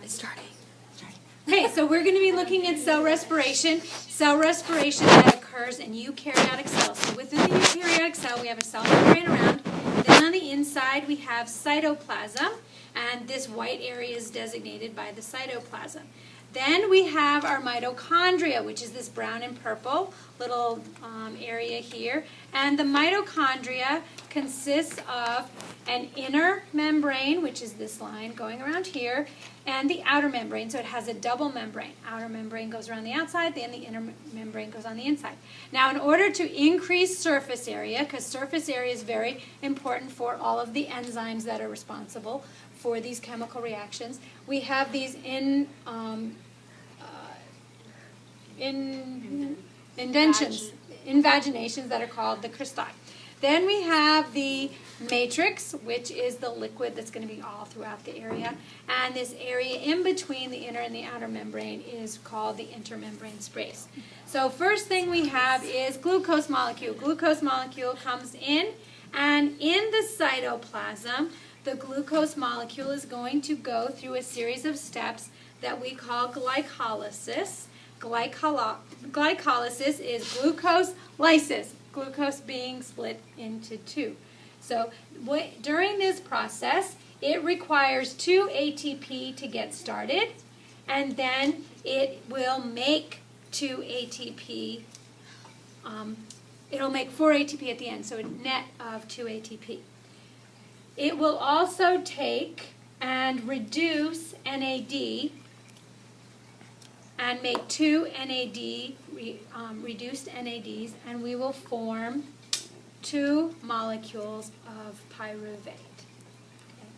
It's starting. Okay, so we're going to be looking at cell respiration. Cell respiration that occurs in eukaryotic cells. So within the eukaryotic cell, we have a cell membrane around. Then on the inside, we have cytoplasm, and this white area is designated by the cytoplasm. Then we have our mitochondria, which is this brown and purple little area here. And the mitochondria consists of an inner membrane, which is this line going around here, and the outer membrane. So it has a double membrane. Outer membrane goes around the outside, then the inner membrane goes on the inside. Now, in order to increase surface area, because surface area is very important for all of the enzymes that are responsible for these chemical reactions, we have these invaginations that are called the cristae. Then we have the matrix, which is the liquid that's going to be all throughout the area. And this area in between the inner and the outer membrane is called the intermembrane space. So first thing we have is glucose molecule. Glucose molecule comes in, and in the cytoplasm, the glucose molecule is going to go through a series of steps that we call glycolysis. Glycolysis is glucose lysis, glucose being split into two. So during this process, it requires 2 ATP to get started, and then it will make 2 ATP. It'll make 4 ATP at the end, so a net of 2 ATP. It will also take and reduce NAD and make 2 NAD, reduced NADs, and we will form 2 molecules of pyruvate. Okay.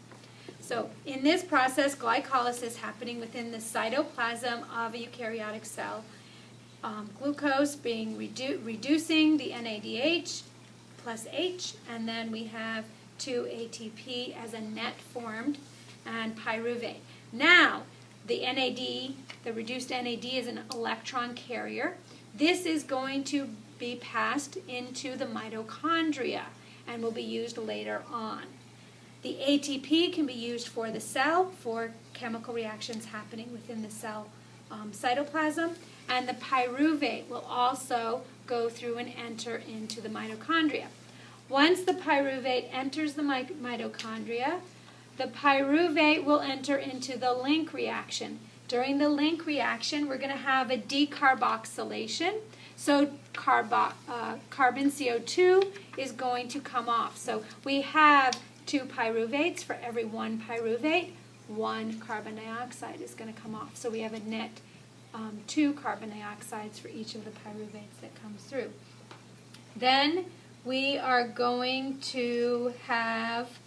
So in this process, glycolysis happening within the cytoplasm of a eukaryotic cell, glucose being reducing the NADH plus H, and then we have 2 ATP as a net formed, and pyruvate. Now, the NAD, the reduced NAD, is an electron carrier. This is going to be passed into the mitochondria and will be used later on. The ATP can be used for the cell, for chemical reactions happening within the cell cytoplasm, and the pyruvate will also go through and enter into the mitochondria. Once the pyruvate enters the mitochondria, the pyruvate will enter into the link reaction. During the link reaction, we're going to have a decarboxylation. So carbon CO2 is going to come off. So we have 2 pyruvates. For every 1 pyruvate, 1 carbon dioxide is going to come off. So we have a net 2 carbon dioxides for each of the pyruvates that comes through. Then we are going to have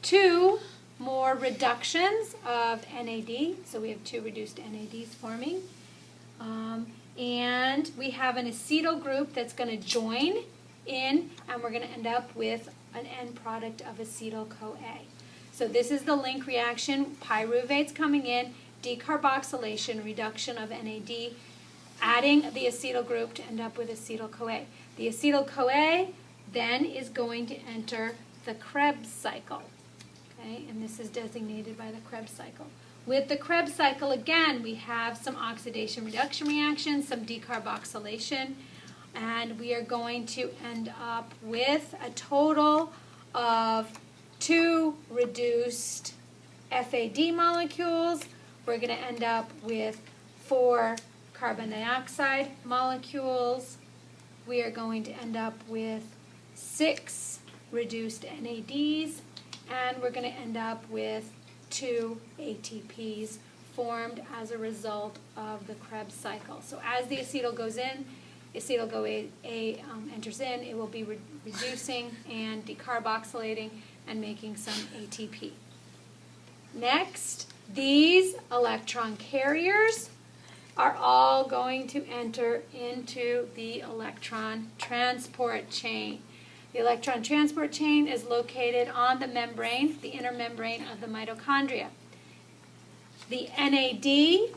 2 more reductions of NAD. So we have 2 reduced NADs forming. And we have an acetyl group that's going to join in, and we're going to end up with an end product of acetyl-CoA. So this is the link reaction. Pyruvates coming in, decarboxylation, reduction of NAD, adding the acetyl group to end up with acetyl-CoA. The acetyl-CoA then is going to enter the Krebs cycle. Okay, and this is designated by the Krebs cycle. With the Krebs cycle, again, we have some oxidation reduction reactions, some decarboxylation, and we are going to end up with a total of 2 reduced FAD molecules. We're going to end up with 4 carbon dioxide molecules. We are going to end up with 6 reduced NADs, and we're going to end up with 2 ATPs formed as a result of the Krebs cycle. So as the acetyl goes in, acetyl-CoA enters in, it will be reducing and decarboxylating and making some ATP. Next, these electron carriers are all going to enter into the electron transport chain. The electron transport chain is located on the membrane, the inner membrane of the mitochondria. The NAD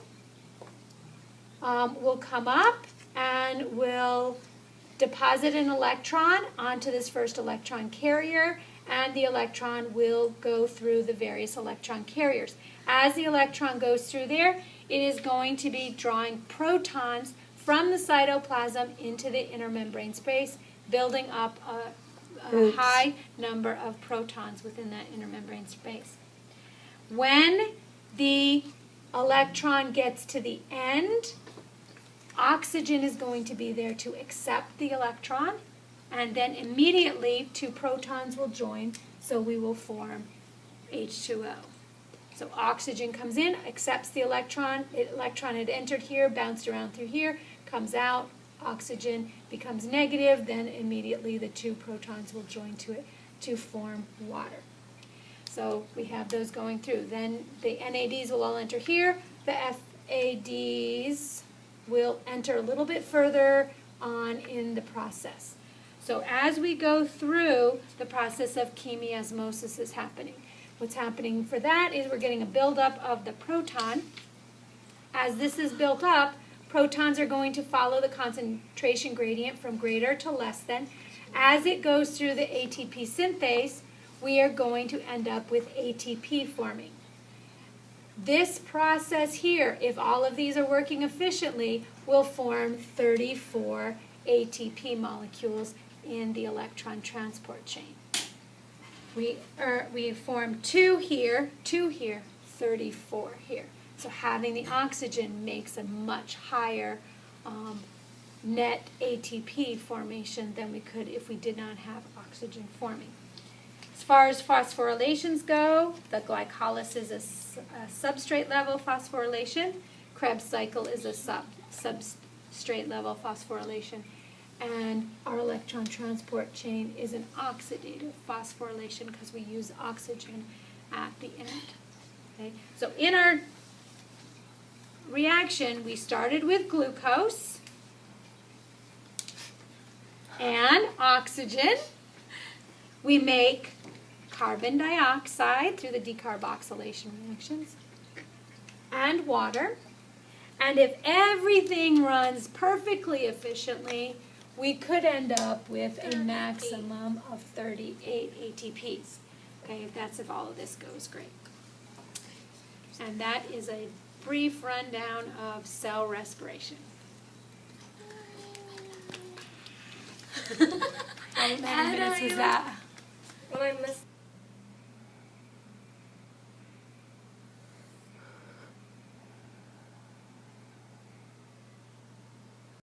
will come up and will deposit an electron onto this first electron carrier, and the electron will go through the various electron carriers. As the electron goes through there, it is going to be drawing protons from the cytoplasm into the inner membrane space, building up a high number of protons within that inner membrane space. When the electron gets to the end, oxygen is going to be there to accept the electron, and then immediately 2 protons will join, so we will form H2O. So oxygen comes in, accepts the electron. Electron had entered here, bounced around through here, comes out, oxygen becomes negative, then immediately the 2 protons will join to it to form water. So we have those going through. Then the NADs will all enter here. The FADs will enter a little bit further on in the process. So as we go through, the process of chemiosmosis is happening. What's happening for that is we're getting a buildup of the proton. As this is built up, protons are going to follow the concentration gradient from greater to less than. As it goes through the ATP synthase, we are going to end up with ATP forming. This process here, if all of these are working efficiently, will form 34 ATP molecules in the electron transport chain. We form 2 here, 34 here. So having the oxygen makes a much higher net ATP formation than we could if we did not have oxygen forming. As far as phosphorylations go, the glycolysis is a substrate level phosphorylation. Krebs cycle is a substrate level phosphorylation. And our electron transport chain is an oxidative phosphorylation because we use oxygen at the end. Okay? So in our reaction, we started with glucose and oxygen. We make carbon dioxide through the decarboxylation reactions and water. And if everything runs perfectly efficiently, we could end up with a maximum of 38 ATPs. Okay, if all of this goes great. And that is a brief rundown of cell respiration. How many minutes was that? Well, I missed